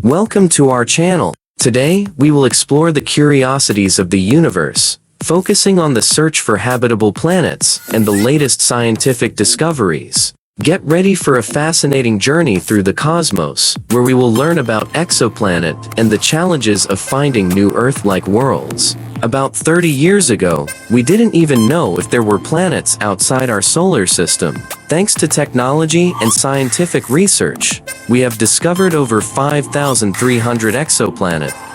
Welcome to our channel. Today, we will explore the curiosities of the universe, focusing on the search for habitable planets and the latest scientific discoveries. Get ready for a fascinating journey through the cosmos, where we will learn about exoplanet and the challenges of finding new Earth-like worlds. About 30 years ago, we didn't even know if there were planets outside our solar system. Thanks to technology and scientific research, we have discovered over 5,300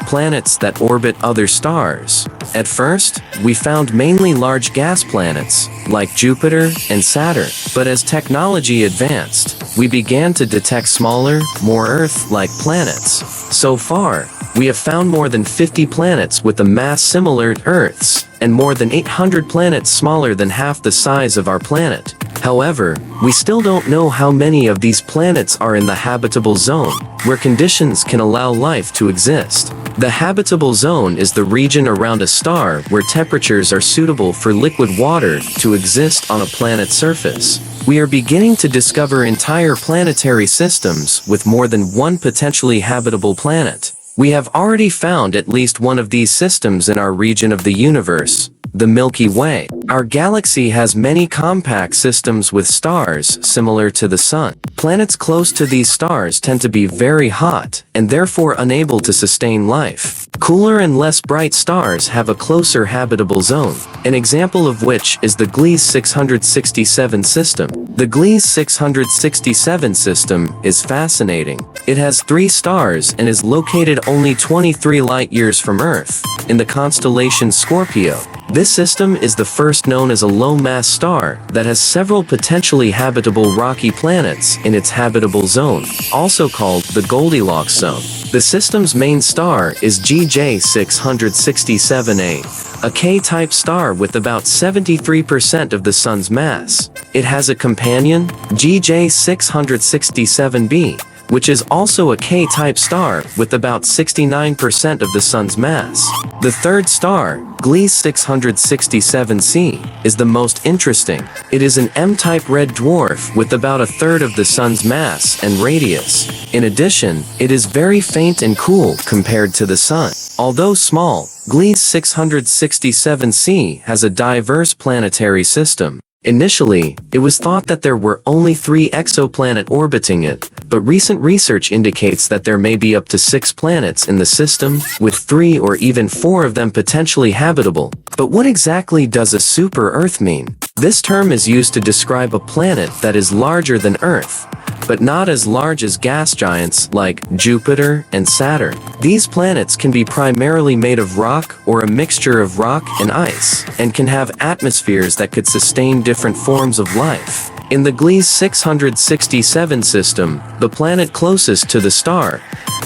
planets that orbit other stars. At first, we found mainly large gas planets, like Jupiter and Saturn. But as technology advanced, we began to detect smaller, more Earth-like planets. So far, we have found more than 50 planets with a mass similar to Earth's, and more than 800 planets smaller than half the size of our planet. However, we still don't know how many of these planets are in the habitable zone, where conditions can allow life to exist. The habitable zone is the region around a star where temperatures are suitable for liquid water to exist on a planet's surface. We are beginning to discover entire planetary systems with more than one potentially habitable planet. We have already found at least one of these systems in our region of the universe, the Milky Way. Our galaxy has many compact systems with stars similar to the Sun. Planets close to these stars tend to be very hot and therefore unable to sustain life. Cooler and less bright stars have a closer habitable zone, an example of which is the Gliese 667 system. The Gliese 667 system is fascinating. It has 3 stars and is located only 23 light-years from Earth, in the constellation Scorpio. This system is the first known as a low-mass star that has several potentially habitable rocky planets in its habitable zone, also called the Goldilocks zone. The system's main star is GJ 667a, a K-type star with about 73% of the Sun's mass. It has a companion, GJ 667b, which is also a K-type star with about 69% of the Sun's mass. The third star, Gliese 667c, is the most interesting. It is an M-type red dwarf with about a third of the Sun's mass and radius. In addition, it is very faint and cool compared to the Sun. Although small, Gliese 667c has a diverse planetary system. Initially, it was thought that there were only 3 exoplanets orbiting it, but recent research indicates that there may be up to 6 planets in the system, with 3 or even 4 of them potentially habitable. But what exactly does a super-Earth mean? This term is used to describe a planet that is larger than Earth, but not as large as gas giants like Jupiter and Saturn. These planets can be primarily made of rock or a mixture of rock and ice, and can have atmospheres that could sustain different forms of life. In the Gliese 667 system, the planet closest to the star,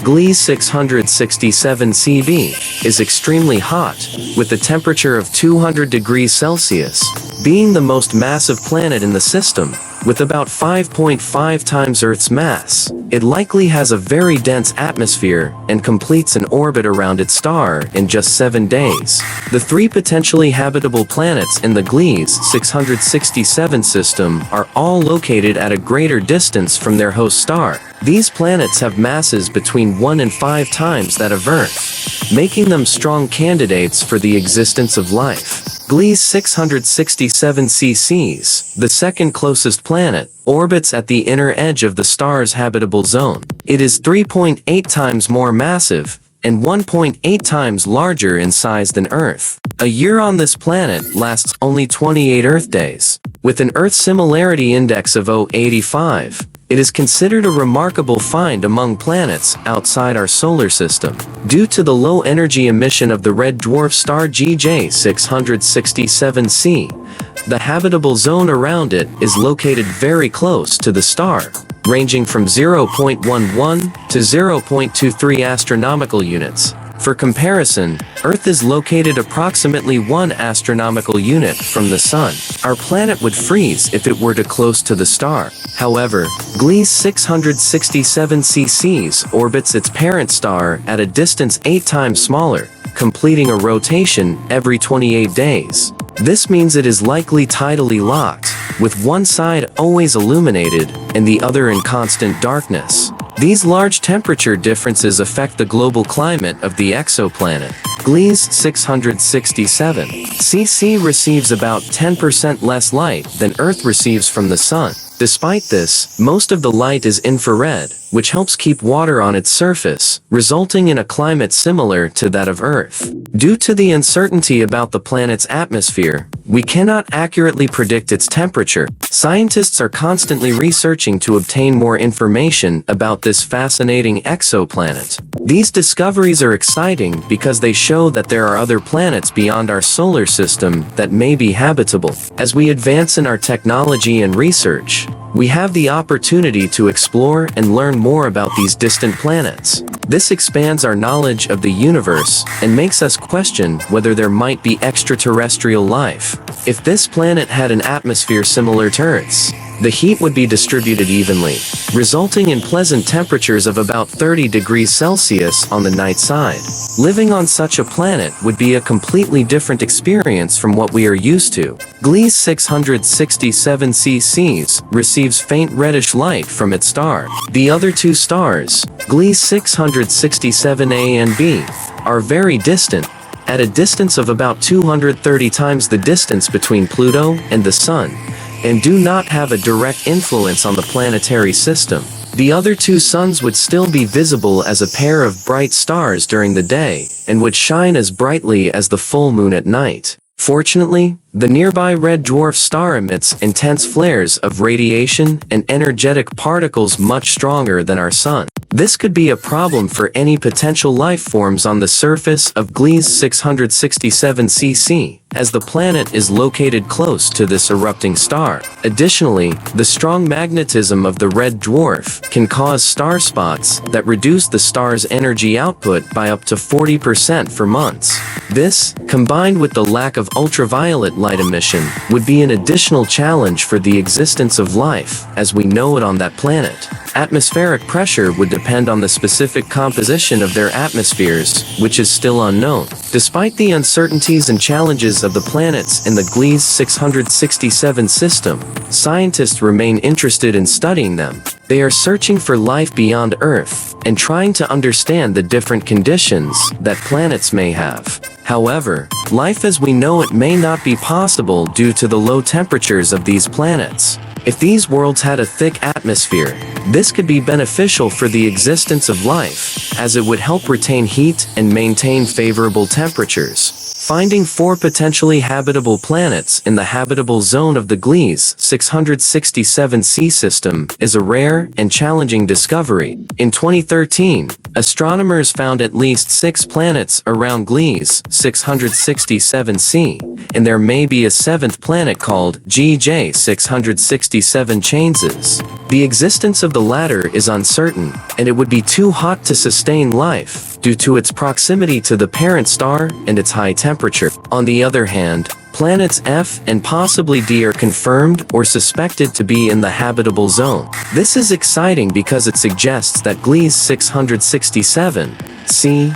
Gliese 667cb, is extremely hot, with a temperature of 200 degrees Celsius, being the most massive planet in the system. With about 5.5 times Earth's mass, it likely has a very dense atmosphere and completes an orbit around its star in just 7 days. The 3 potentially habitable planets in the Gliese 667 system are all located at a greater distance from their host star. These planets have masses between 1 and 5 times that of Earth, making them strong candidates for the existence of life. Gliese 667cc, the second closest planet, orbits at the inner edge of the star's habitable zone. It is 3.8 times more massive and 1.8 times larger in size than Earth. A year on this planet lasts only 28 Earth days. With an Earth similarity index of 0.85, it is considered a remarkable find among planets outside our solar system. Due to the low energy emission of the red dwarf star GJ 667c, the habitable zone around it is located very close to the star, ranging from 0.11 to 0.23 astronomical units. For comparison, Earth is located approximately 1 astronomical unit from the Sun. Our planet would freeze if it were too close to the star. However, Gliese 667cc orbits its parent star at a distance 8 times smaller, completing a rotation every 28 days. This means it is likely tidally locked, with one side always illuminated and the other in constant darkness. These large temperature differences affect the global climate of the exoplanet. Gliese 667 cc receives about 10% less light than Earth receives from the Sun. Despite this, most of the light is infrared, which helps keep water on its surface, resulting in a climate similar to that of Earth. Due to the uncertainty about the planet's atmosphere, we cannot accurately predict its temperature. Scientists are constantly researching to obtain more information about this fascinating exoplanet. These discoveries are exciting because they show that there are other planets beyond our solar system that may be habitable. As we advance in our technology and research, we have the opportunity to explore and learn more about these distant planets. This expands our knowledge of the universe and makes us question whether there might be extraterrestrial life. If this planet had an atmosphere similar to Earth's, the heat would be distributed evenly, resulting in pleasant temperatures of about 30 degrees Celsius on the night side. Living on such a planet would be a completely different experience from what we are used to. Gliese 667 cc receives faint reddish light from its star. The other two stars, Gliese 667a and b, are very distant, at a distance of about 230 times the distance between Pluto and the Sun, and do not have a direct influence on the planetary system. The other two suns would still be visible as a pair of bright stars during the day, and would shine as brightly as the full moon at night. Fortunately, the nearby red dwarf star emits intense flares of radiation and energetic particles much stronger than our sun. This could be a problem for any potential life forms on the surface of Gliese 667 cc, as the planet is located close to this erupting star. Additionally, the strong magnetism of the red dwarf can cause star spots that reduce the star's energy output by up to 40% for months. This, combined with the lack of ultraviolet light emission, would be an additional challenge for the existence of life as we know it on that planet. Atmospheric pressure would depend on the specific composition of their atmospheres, which is still unknown. Despite the uncertainties and challenges of the planets in the Gliese 667 system, scientists remain interested in studying them. They are searching for life beyond Earth and trying to understand the different conditions that planets may have. However, life as we know it may not be possible due to the low temperatures of these planets. If these worlds had a thick atmosphere, this could be beneficial for the existence of life, as it would help retain heat and maintain favorable temperatures. Finding 4 potentially habitable planets in the habitable zone of the Gliese 667c system is a rare and challenging discovery. In 2013, astronomers found at least 6 planets around Gliese 667c, and there may be a 7th planet called GJ 667 Chances. The existence of the latter is uncertain, and it would be too hot to sustain life due to its proximity to the parent star and its high temperature. On the other hand, planets F and possibly D are confirmed or suspected to be in the habitable zone. This is exciting because it suggests that Gliese 667, C,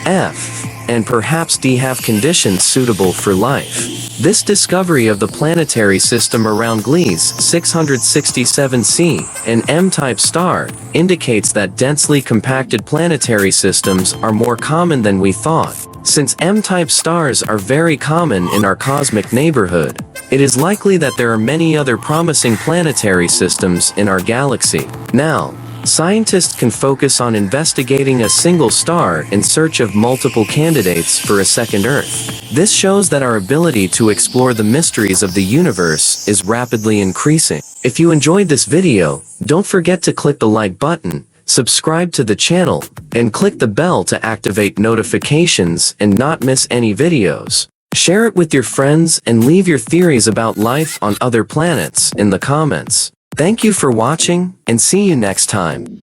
F, and perhaps D have conditions suitable for life. This discovery of the planetary system around Gliese 667c, an M-type star, indicates that densely compacted planetary systems are more common than we thought. Since M-type stars are very common in our cosmic neighborhood, it is likely that there are many other promising planetary systems in our galaxy. Now, scientists can focus on investigating a single star in search of multiple candidates for a second Earth. This shows that our ability to explore the mysteries of the universe is rapidly increasing. If you enjoyed this video, don't forget to click the like button, subscribe to the channel, and click the bell to activate notifications and not miss any videos. Share it with your friends and leave your theories about life on other planets in the comments. Thank you for watching, and see you next time.